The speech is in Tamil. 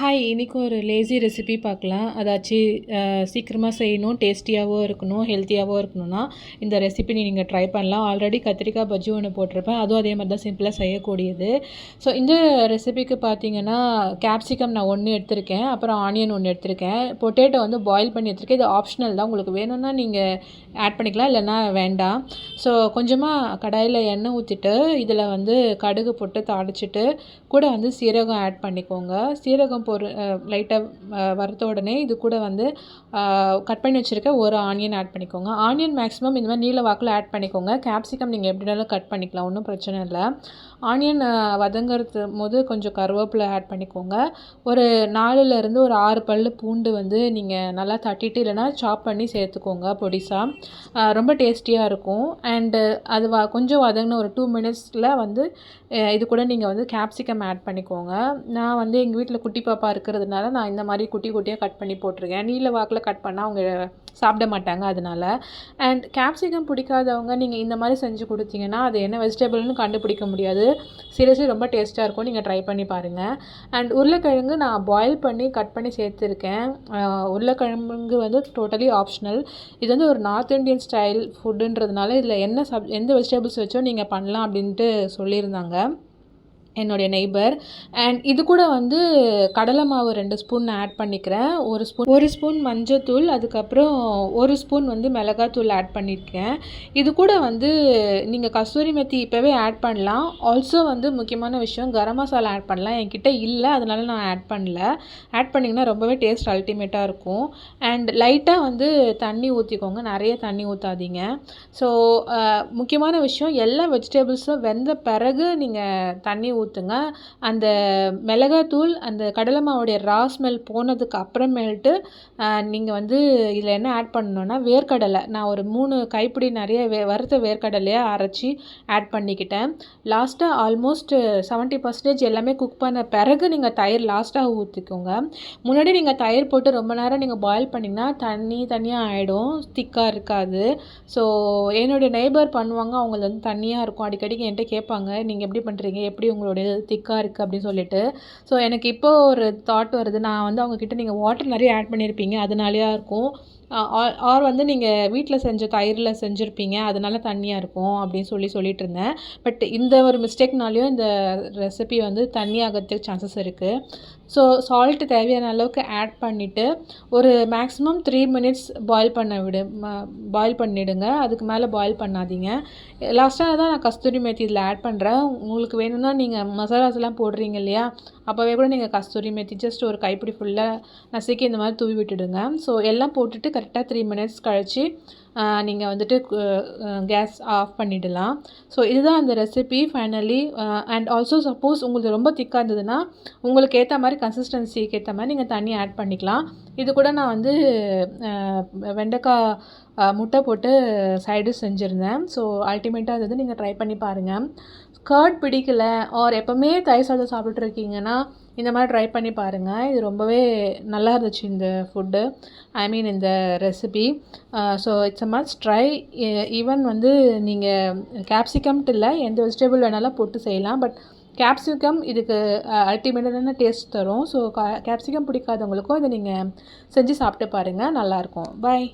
ஹாய், இன்றைக்கி ஒரு லேசி ரெசிபி பார்க்கலாம். அதாச்சும் சீக்கிரமாக செய்யணும், டேஸ்டியாகவும் இருக்கணும், ஹெல்த்தியாகவும் இருக்கணும்னா இந்த ரெசிபி நீங்கள் ட்ரை பண்ணலாம். ஆல்ரெடி கத்திரிக்காய் பஜ்ஜி ஒன்று போட்டிருப்பேன், அதுவும் அதே மாதிரி தான் சிம்பிளாக செய்யக்கூடியது. ஸோ இந்த ரெசிபிக்கு பார்த்தீங்கன்னா கேப்சிகம் நான் 1 எடுத்திருக்கேன், அப்புறம் ஆனியன் 1 எடுத்திருக்கேன், பொட்டேட்டோ வந்து பாயில் பண்ணி எடுத்திருக்கேன். இது ஆப்ஷனல் தான், உங்களுக்கு வேணும்னா நீங்கள் ஆட் பண்ணிக்கலாம், இல்லைன்னா வேண்டாம். ஸோ கொஞ்சமாக கடாயில் எண்ணெய் ஊற்றிட்டு இதில் வந்து கடுகு போட்டு தாளிச்சிட்டு கூட வந்து சீரகம் ஆட் பண்ணிக்கோங்க. சீரகம் லைட்டாக வறுத்த உடனே இது கூட வந்து கட் பண்ணி வச்சுருக்க ஒரு ஆனியன் ஆட் பண்ணிக்கோங்க. ஆனியன் மேக்ஸிமம் இந்த மாதிரி நீல வாக்கில் ஆட் பண்ணிக்கோங்க. கேப்சிகம் நீங்கள் எப்படினாலும் கட் பண்ணிக்கலாம், ஒன்றும் பிரச்சனை இல்லை. ஆனியன் வதங்கிறது போது கொஞ்சம் கருவேப்பிலை ஆட் பண்ணிக்கோங்க. ஒரு 4லேருந்து ஒரு 6 பல் பூண்டு வந்து நீங்கள் நல்லா தட்டிட்டு இல்லைனா சாப் பண்ணி சேர்த்துக்கோங்க பொடிசாக. ரொம்ப டேஸ்டியாக இருக்கும். அண்டு அது கொஞ்சம் வதங்கின ஒரு 2 மினிட்ஸில் வந்து இது கூட நீங்கள் வந்து கேப்சிகம் ஆட் பண்ணிக்கோங்க. நான் வந்து எங்கள் வீட்டில் குட்டி பாப்பா இருக்கிறதுனால நான் இந்த மாதிரி குட்டி குட்டியாக கட் பண்ணி போட்டிருக்கேன். நீல வாக்கில் கட் பண்ணால் அவங்க சாப்பிட மாட்டாங்க, அதனால். அண்ட் கேப்சிகம் பிடிக்காதவங்க நீங்கள் இந்த மாதிரி செஞ்சு கொடுத்தீங்கன்னா அது என்ன வெஜிடபிள்னு கண்டுபிடிக்க முடியாது. சீரியஸ்லி ரொம்ப டேஸ்ட்டாக இருக்கும், நீங்கள் ட்ரை பண்ணி பாருங்கள். அண்ட் உருளைக்கிழங்கு நான் பாயில் பண்ணி கட் பண்ணி சேர்த்துருக்கேன். உருளைக்கிழங்கு வந்து டோட்டலி ஆப்ஷனல். இது வந்து ஒரு நார்த் இண்டியன் ஸ்டைல் ஃபுட்டுன்றதுனால இதில் எந்த வெஜிடபிள்ஸ் வச்சோ நீங்கள் பண்ணலாம் அப்படின்ட்டு சொல்லியிருந்தாங்க என்னுடைய நெய்பர். அண்ட் இது கூட வந்து கடலை மாவு 2 ஸ்பூன் ஆட் பண்ணிக்கிறேன். ஒரு ஸ்பூன் மஞ்சத்தூள், அதுக்கப்புறம் 1 ஸ்பூன் வந்து மிளகாத்தூள் ஆட் பண்ணியிருக்கேன். இது கூட வந்து நீங்கள் கஸ்தூரி மெத்தி இப்போவே ஆட் பண்ணலாம். ஆல்சோ வந்து முக்கியமான விஷயம், கரம் மசாலா ஆட் பண்ணலாம். என்கிட்ட இல்லை, அதனால நான் ஆட் பண்ணல. ஆட் பண்ணிங்கன்னா ரொம்பவே டேஸ்ட் அல்டிமேட்டாக இருக்கும். அண்ட் லைட்டாக வந்து தண்ணி ஊற்றிக்கோங்க, நிறைய தண்ணி ஊற்றாதீங்க. ஸோ முக்கியமான விஷயம், எல்லா வெஜிடபிள்ஸும் வெந்த பிறகு நீங்கள் தண்ணி ஊற்றுங்க. அந்த மிளகாத்தூள் அந்த கடலை மாவுடைய ரா ஸ்மெல் போனதுக்கு அப்புறமேல்ட்டு நீங்கள் வந்து இதில் என்ன ஆட் பண்ணணுன்னா வேர்க்கடலை. நான் ஒரு 3 கைப்பிடி நிறைய வறுத்த வேர்க்கடலையை அரைச்சி ஆட் பண்ணிக்கிட்டேன். லாஸ்ட்டாக ஆல்மோஸ்ட் 70% எல்லாமே குக் பண்ண பிறகு நீங்கள் தயிர் லாஸ்ட்டாக ஊற்றிக்கோங்க. முன்னாடி நீங்கள் தயிர் போட்டு ரொம்ப நேரம் நீங்கள் பாயில் பண்ணிங்கன்னா தண்ணியாக ஆகிடும், திக்காக இருக்காது. ஸோ என்னுடைய நெய்பர் பண்ணுவாங்க, அவங்களுக்கு வந்து தண்ணியாக இருக்கும். அடிக்கடிக்கு என்கிட்ட கேட்பாங்க, நீங்கள் எப்படி பண்ணுறீங்க, எப்படி உங்களுடைய திக்காக இருக்குது அப்படின்னு சொல்லிட்டு. ஸோ எனக்கு இப்போது ஒரு தாட் வருது, நான் வந்து அவங்கக்கிட்ட நீங்கள் வாட்டர் நிறைய ஆட் பண்ணியிருப்பீங்க அதனாலேயா இருக்கும், ஆர் வந்து நீங்கள் வீட்டில் செஞ்ச தயிரில் செஞ்சுருப்பீங்க அதனால தண்ணியாக இருக்கும் அப்படின்னு சொல்லிட்டு இருந்தேன். பட் இந்த ஒரு மிஸ்டேக்னாலேயும் இந்த ரெசிபி வந்து தண்ணி ஆகிறதுக்கு சான்சஸ் இருக்குது. ஸோ சால்ட்டு தேவையான அளவுக்கு ஆட் பண்ணிவிட்டு ஒரு மேக்ஸிமம் 3 மினிட்ஸ் பாயில் பண்ணிவிடுங்க. அதுக்கு மேலே பாயில் பண்ணாதீங்க. லாஸ்ட்டாக தான் நான் கஸ்தூரி மேத்தி இதில் ஆட் பண்ணுறேன். உங்களுக்கு வேணும்னா நீங்கள் மசாலாஸ்லாம் போடுறீங்க இல்லையா, அப்போவே கூட நீங்கள் கஸ்தூரி மேத்தி ஜஸ்ட் ஒரு கைப்பிடி ஃபுல்லாக நசுக்கி இந்த மாதிரி தூவி விட்டுடுங்க. ஸோ எல்லாம் போட்டுட்டு கரெக்டாக 3 மினிட்ஸ் கழித்து நீங்கள் வந்துட்டு கேஸ் ஆஃப் பண்ணிடலாம். ஸோ இதுதான் அந்த recipe finally. And also suppose உங்களுக்கு ரொம்ப திக்காக இருந்ததுன்னா உங்களுக்கு ஏற்ற மாதிரி கன்சிஸ்டன்சிக்கு ஏற்ற மாதிரி நீங்கள் தண்ணி ஆட் பண்ணிக்கலாம். இது கூட நான் வந்து வெண்டைக்காய் முட்டை போட்டு சைடு செஞ்சுருந்தேன். ஸோ அல்டிமேட்டாக இருந்தது, நீங்கள் ட்ரை பண்ணி பாருங்கள். கர்ட் பிடிக்கல ஆர் எப்போவுமே தயிர் சாதம் சாப்பிட்டுருக்கீங்கன்னா இந்த மாதிரி ட்ரை பண்ணி பாருங்கள். இது ரொம்பவே நல்லா இருந்துச்சு இந்த ஃபுட்டு, இந்த recipe. So it's a must try. Even வந்து நீங்கள் கேப்சிகம்ட்டு இல்லை, எந்த வெஜிடபிள் வேணாலும் போட்டு செய்யலாம். பட் கேப்சிகம் இதுக்கு அல்டிமேட்டான டேஸ்ட் தரும். ஸோ கேப்சிகம் பிடிக்காதவங்களுக்கும் இதை நீங்கள் செஞ்சு சாப்பிட்டு பாருங்கள், நல்லாயிருக்கும். பாய்.